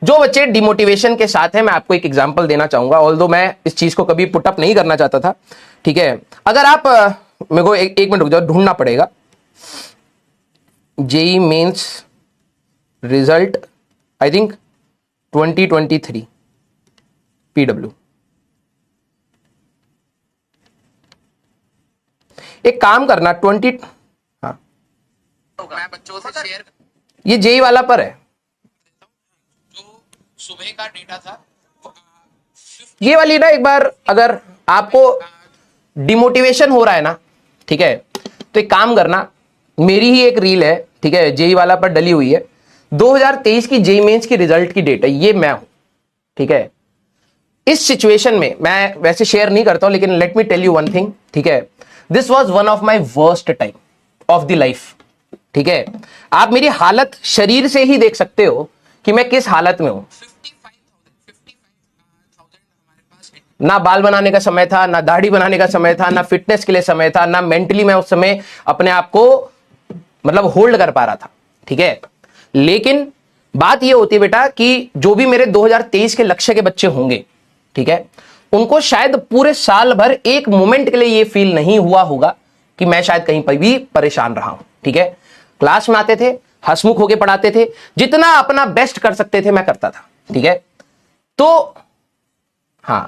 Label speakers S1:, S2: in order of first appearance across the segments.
S1: जो बच्चे डिमोटिवेशन के साथ हैं, मैं आपको एक एग्जांपल देना चाहूंगा, ऑल्दो मैं इस चीज को कभी पुट अप नहीं करना चाहता था, ठीक है। अगर आप मेरे को एक मिनट रुक जाओ, ढूंढना पड़ेगा। JEE Mains result I think 2023 PW. एक काम करना 20, हाँ मैं बच्चों से शेयर, ये जेई वाला पर है, जो सुबह का डेटा था ये वाली ना। एक बार अगर आपको डिमोटिवेशन हो रहा है ना, ठीक है, तो एक काम करना, मेरी ही एक रील है, ठीक है, जेई वाला पर डली हुई है, 2023 की जेई मेंस की रिजल्ट की डेट है, ये मैं हूं, ठीक है। इस सिचुएशन में मैं वैसे शेयर नहीं करता हूं, लेकिन let me tell you one thing, ठीक है, this was one of my worst time of the life, ठीक है। आप मेरी हालत शरीर से ही देख सकते हो कि मैं किस हालत में हूं। ना बाल बनाने का समय था, ना दाढ़ी बनाने का समय था, ना फिटनेस के लिए समय था, ना मेंटली मैं उस समय अपने आप को मतलब होल्ड कर पा रहा था, ठीक है। लेकिन बात यह होती है बेटा कि जो भी मेरे 2023 के लक्ष्य के बच्चे होंगे, ठीक है, उनको शायद पूरे साल भर एक मोमेंट के लिए यह फील नहीं हुआ होगा कि मैं शायद कहीं पर भी परेशान रहा हूं, ठीक है। क्लास में आते थे, हंसमुख होकर पढ़ाते थे, जितना अपना बेस्ट कर सकते थे मैं करता था, ठीक है। तो हां,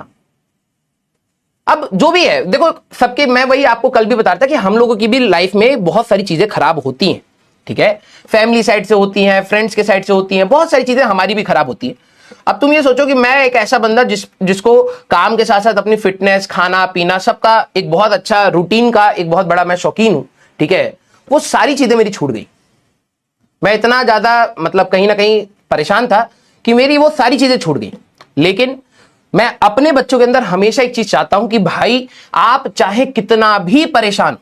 S1: अब जो भी है देखो सबके, मैं वही आपको कल भी बता रहा था कि हम लोगों की भी लाइफ में बहुत सारी चीजें खराब होती हैं, ठीक है। फैमिली साइड से होती हैं, फ्रेंड्स के साइड से होती हैं, बहुत सारी चीजें हमारी भी खराब होती हैं। अब तुम ये सोचो कि मैं एक ऐसा बंदा जिसको काम के साथ साथ अपनी फिटनेस, खाना पीना सबका एक बहुत अच्छा रूटीन का एक बहुत बड़ा मैं शौकीन हूं, ठीक है। वो सारी चीजें मेरी छूट गई। मैं इतना ज्यादा मतलब कहीं ना कहीं परेशान था कि मेरी वो सारी चीजें छूट गई। लेकिन मैं अपने बच्चों के अंदर हमेशा एक चीज चाहता हूं कि भाई आप चाहे कितना भी परेशान,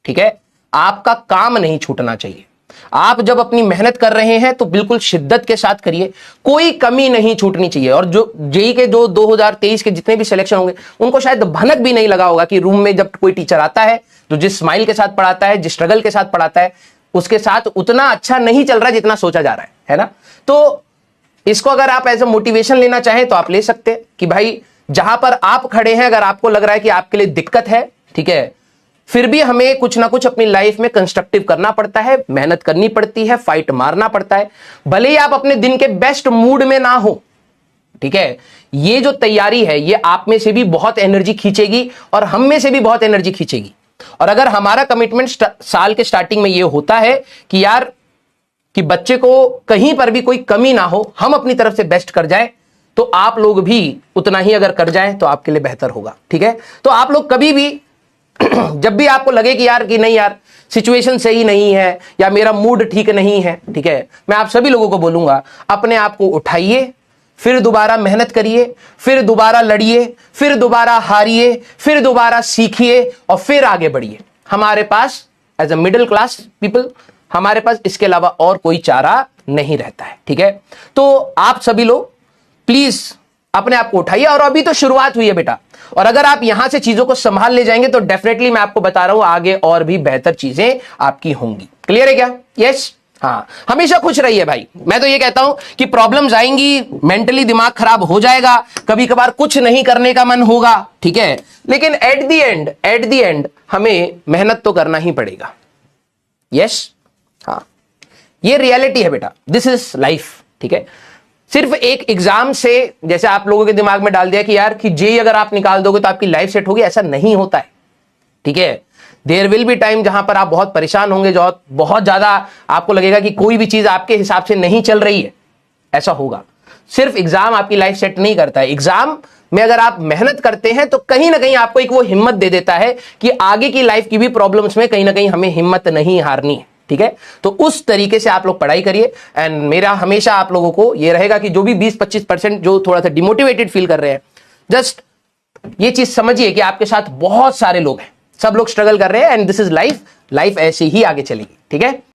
S1: ठीक है, आपका काम नहीं छूटना चाहिए। आप जब अपनी मेहनत कर रहे हैं तो बिल्कुल शिद्दत के साथ करिए, कोई कमी नहीं छूटनी चाहिए। और जो जेई के जो 2023 के जितने भी सिलेक्शन होंगे उनको शायद भनक भी नहीं लगा होगा कि रूम में जब कोई टीचर आता है तो जिस स्माइल के साथ पढ़ाता है, जिस स्ट्रगल के साथ पढ़ाता है, उसके साथ उतना अच्छा नहीं चल रहा है जितना सोचा जा रहा है ना। तो इसको अगर आप एज ए मोटिवेशन लेना चाहें तो आप ले सकते हैं कि भाई जहां पर आप खड़े हैं, अगर आपको लग रहा है कि आपके लिए दिक्कत है, ठीक है, फिर भी हमें कुछ ना कुछ अपनी लाइफ में कंस्ट्रक्टिव करना पड़ता है, मेहनत करनी पड़ती है, फाइट मारना पड़ता है। भले ही आप अपने दिन के बेस्ट मूड में ना हो, ठीक है, ये जो तैयारी है ये आप में से भी बहुत एनर्जी खींचेगी और हम में से भी बहुत एनर्जी खींचेगी। और अगर हमारा कमिटमेंट साल के स्टार्टिंग में ये होता है कि यार कि बच्चे को कहीं पर भी कोई कमी ना हो, हम अपनी तरफ से बेस्ट कर जाए, तो आप लोग भी उतना ही अगर कर जाएं तो आपके लिए बेहतर होगा, ठीक है। तो आप लोग कभी भी जब भी आपको लगे कि यार कि नहीं यार सिचुएशन सही नहीं है या मेरा मूड ठीक नहीं है, ठीक है, मैं आप सभी लोगों को बोलूंगा अपने आप को उठाइए, फिर दोबारा मेहनत करिए, फिर दोबारा लड़िए, फिर दोबारा हारिए, फिर दोबारा सीखिए और फिर आगे बढ़िए। हमारे पास as a middle class people हमारे पास इसके अलावा और कोई चारा नहीं रहता है, ठीक है। तो आप सभी लोग प्लीज अपने आप को उठाइए, और अभी तो शुरुआत हुई है बेटा, और अगर आप यहां से चीजों को संभाल ले जाएंगे तो डेफिनेटली मैं आपको बता रहा हूं आगे और भी बेहतर चीजें आपकी होंगी। क्लियर है क्या? यस, हाँ, हमेशा खुश रहिए भाई। मैं तो ये कहता हूं कि प्रॉब्लम्स आएंगी, मेंटली दिमाग खराब हो जाएगा, कभी कभार कुछ नहीं करने का मन होगा, ठीक है, लेकिन एट द एंड हमें मेहनत तो करना ही पड़ेगा। यस, हाँ, ये रियलिटी है बेटा, दिस इज लाइफ, ठीक है। सिर्फ एक एग्जाम से जैसे आप लोगों के दिमाग में डाल दिया कि यार कि जेई अगर आप निकाल दोगे तो आपकी लाइफ सेट होगी, ऐसा नहीं होता है, ठीक है। देयर विल बी टाइम जहां पर आप बहुत परेशान होंगे, जो बहुत ज्यादा आपको लगेगा कि कोई भी चीज आपके हिसाब से नहीं चल रही है, ऐसा होगा। सिर्फ एग्जाम आपकी लाइफ सेट नहीं करता है। एग्जाम में अगर आप मेहनत करते हैं तो कहीं ना कहीं आपको एक वो हिम्मत दे देता है कि आगे की लाइफ की भी प्रॉब्लम्स में कहीं ना कहीं हमें हिम्मत नहीं हारनी है, ठीक है। तो उस तरीके से आप लोग पढ़ाई करिए। एंड मेरा हमेशा आप लोगों को ये रहेगा कि जो भी 20-25% जो थोड़ा सा डिमोटिवेटेड फील कर रहे हैं, जस्ट ये चीज समझिए कि आपके साथ बहुत सारे लोग हैं, सब लोग स्ट्रगल कर रहे हैं, and this is life, life ऐसे ही आगे चलेगी, ठीक है।